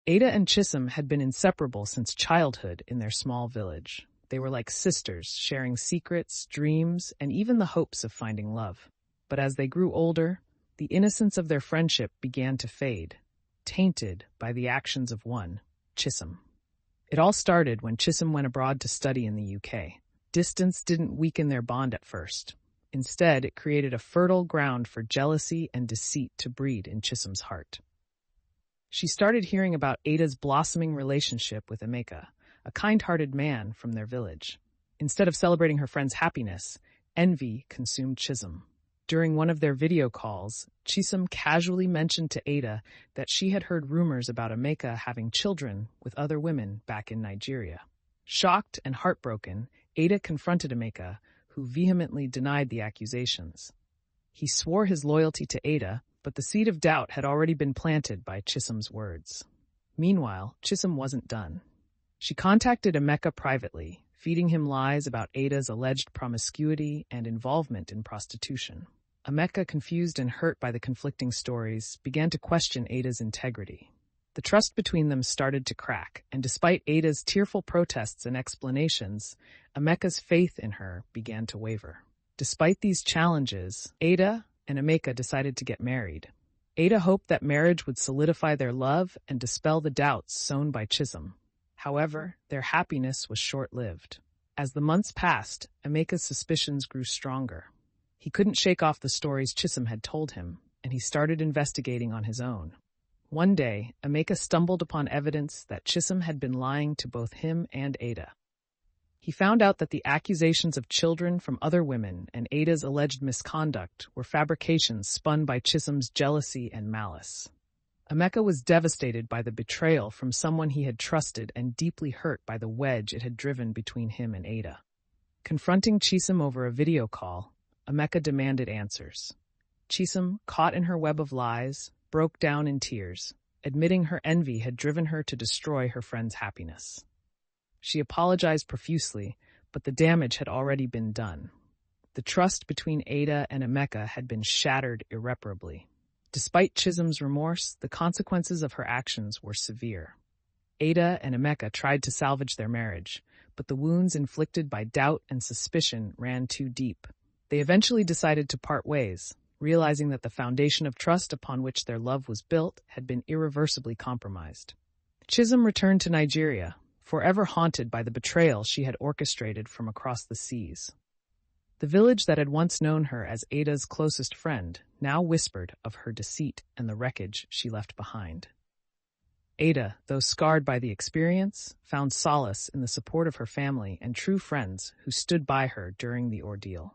Ada and Chisom had been inseparable since childhood in their small village. They were like sisters, sharing secrets, dreams, and even the hopes of finding love. But as they grew older, the innocence of their friendship began to fade, tainted by the actions of one, Chisom. It all started when Chisom went abroad to study in the UK. Distance didn't weaken their bond at first. Instead, it created a fertile ground for jealousy and deceit to breed in Chisom's heart. She started hearing about Ada's blossoming relationship with Emeka, a kind-hearted man from their village. Instead of celebrating her friend's happiness, envy consumed Chisom. During one of their video calls, Chisom casually mentioned to Ada that she had heard rumors about Emeka having children with other women back in Nigeria. Shocked and heartbroken, Ada confronted Emeka, who vehemently denied the accusations. He swore his loyalty to Ada, but the seed of doubt had already been planted by Chisom's words. Meanwhile, Chisom wasn't done. She contacted Emeka privately, feeding him lies about Ada's alleged promiscuity and involvement in prostitution. Emeka, confused and hurt by the conflicting stories, began to question Ada's integrity. The trust between them started to crack, and despite Ada's tearful protests and explanations, Emeka's faith in her began to waver. Despite these challenges, Ada and Emeka decided to get married. Ada hoped that marriage would solidify their love and dispel the doubts sown by Chisom. However, their happiness was short-lived. As the months passed, Emeka's suspicions grew stronger. He couldn't shake off the stories Chisom had told him, and he started investigating on his own. One day, Emeka stumbled upon evidence that Chisom had been lying to both him and Ada. He found out that the accusations of children from other women and Ada's alleged misconduct were fabrications spun by Chisom's jealousy and malice. Emeka was devastated by the betrayal from someone he had trusted and deeply hurt by the wedge it had driven between him and Ada. Confronting Chisom over a video call, Emeka demanded answers. Chisom, caught in her web of lies, broke down in tears, admitting her envy had driven her to destroy her friend's happiness. She apologized profusely, but the damage had already been done. The trust between Ada and Emeka had been shattered irreparably. Despite Chisom's remorse, the consequences of her actions were severe. Ada and Emeka tried to salvage their marriage, but the wounds inflicted by doubt and suspicion ran too deep. They eventually decided to part ways, realizing that the foundation of trust upon which their love was built had been irreversibly compromised. Chisom returned to Nigeria, forever haunted by the betrayal she had orchestrated from across the seas. The village that had once known her as Ada's closest friend now whispered of her deceit and the wreckage she left behind. Ada, though scarred by the experience, found solace in the support of her family and true friends who stood by her during the ordeal.